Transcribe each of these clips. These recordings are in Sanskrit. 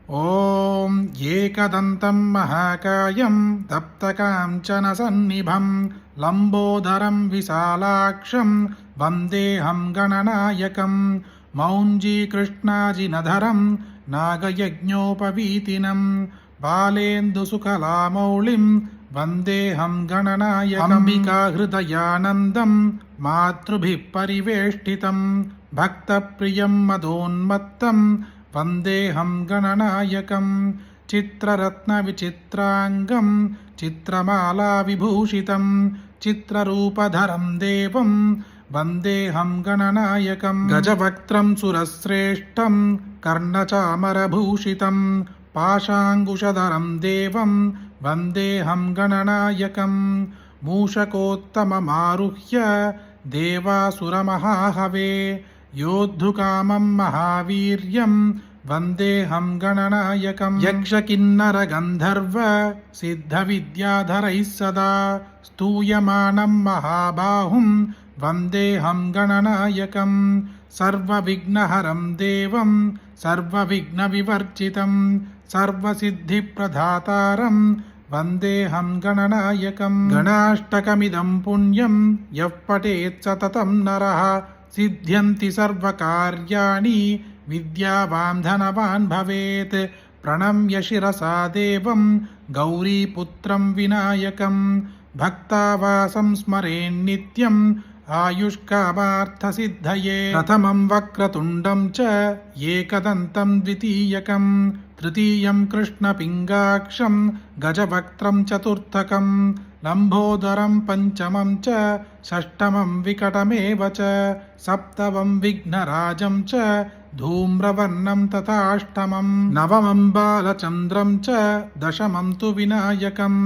ॐ एकदन्तं महाकायं तप्तकाञ्चनसन्निभं लम्बोदरं विशालाक्षं वन्देऽहं गणनायकं मौञ्जीकृष्णाजिनधरं नागयज्ञोपवीतिनं बालेन्दुसुकलामौलिं वन्देऽहं गणनायकम् अम्बिकाहृदयानन्दं मातृभिः परिवेष्टितं भक्तप्रियं मदोन्मत्तं वन्देऽहं गणनायकं चित्ररत्नविचित्राङ्गं चित्रमालाविभूषितं चित्ररूपधरं देवं वन्देऽहं गणनायकं गजवक्त्रं सुरश्रेष्ठं कर्णचामरभूषितं पाशाङ्कुशधरं देवं वन्देऽहं गणनायकं मूषकोत्तममारुह्य देवासुरमहाहवे योद्धुकामं महावीर्यं वन्देऽहं गणनायकं यक्षकिन्नरगन्धर्व सिद्धविद्याधरैः सदा स्तूयमानं महाबाहुं वन्देऽहं गणनायकं सर्वविघ्नहरं देवं सर्वविघ्नविवर्जितं सर्वसिद्धिप्रदातारं वन्देऽहं गणनायकं गणाष्टकमिदं पुण्यं यः पठेत् सततं नरः सिद्ध्यन्ति सर्वकार्याणि विद्यावान् धनवान् भवेत् प्रणम्य शिरसा देवं गौरीपुत्रं विनायकं भक्तावासं स्मरेन्नित्यम् आयुष्कामार्थसिद्धये प्रथमं वक्रतुण्डं च एकदन्तं द्वितीयकं तृतीयं कृष्णपिङ्गाक्षं गजवक्त्रं चतुर्थकं लम्बोदरं पञ्चमं च षष्ठमं विकटमेव च सप्तमं विघ्नराजं च धूम्रवर्णं तथाष्टमं नवमं बालचन्द्रं च दशमं तु विनायकम्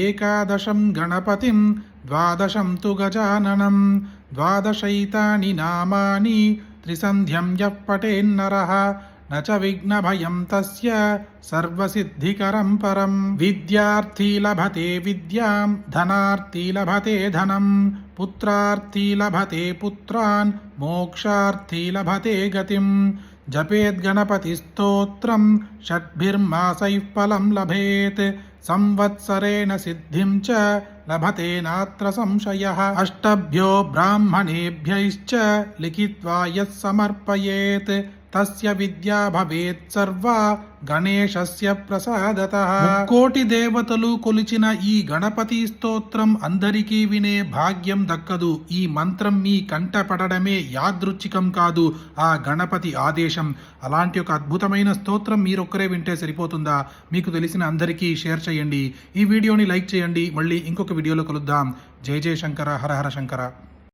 एकादशं गणपतिं द्वादशं तु गजाननं द्वादशैतानि नामानि त्रिसन्ध्यं यः पठेन्नरः न च विघ्नभयं तस्य सर्वसिद्धिकरं परं विद्यार्थी लभते विद्यां धनार्थी लभते धनं पुत्रार्थी लभते पुत्रान् मोक्षार्थी लभते गतिं जपेद्गणपतिस्तोत्रं षड्भिर्मासैः फलं लभेत् संवत्सरेण सिद्धिं च लभते नात्र संशयः अष्टभ्यो ब्राह्मणेभ्यश्च लिखित्वा यत् समर्पयेत् तस्य विद्या भवेत् सर्वा గణేశస్య ప్రసాదతః కోటి దేవతలు కొలిచిన ఈ గణపతి స్తోత్రం అందరికీ వినే భాగ్యం దక్కదు. ఈ మంత్రం మీ కంట పడడమే యాదృచ్ఛికం కాదు, ఆ గణపతి ఆదేశం. అలాంటి ఒక అద్భుతమైన స్తోత్రం మీరొక్కరే వింటే సరిపోతుందా? మీకు తెలిసిన అందరికీ షేర్ చేయండి. ఈ వీడియోని లైక్ చేయండి. మళ్ళీ ఇంకొక వీడియోలో కలుద్దాం. జై జయ శంకర, హర హర శంకర.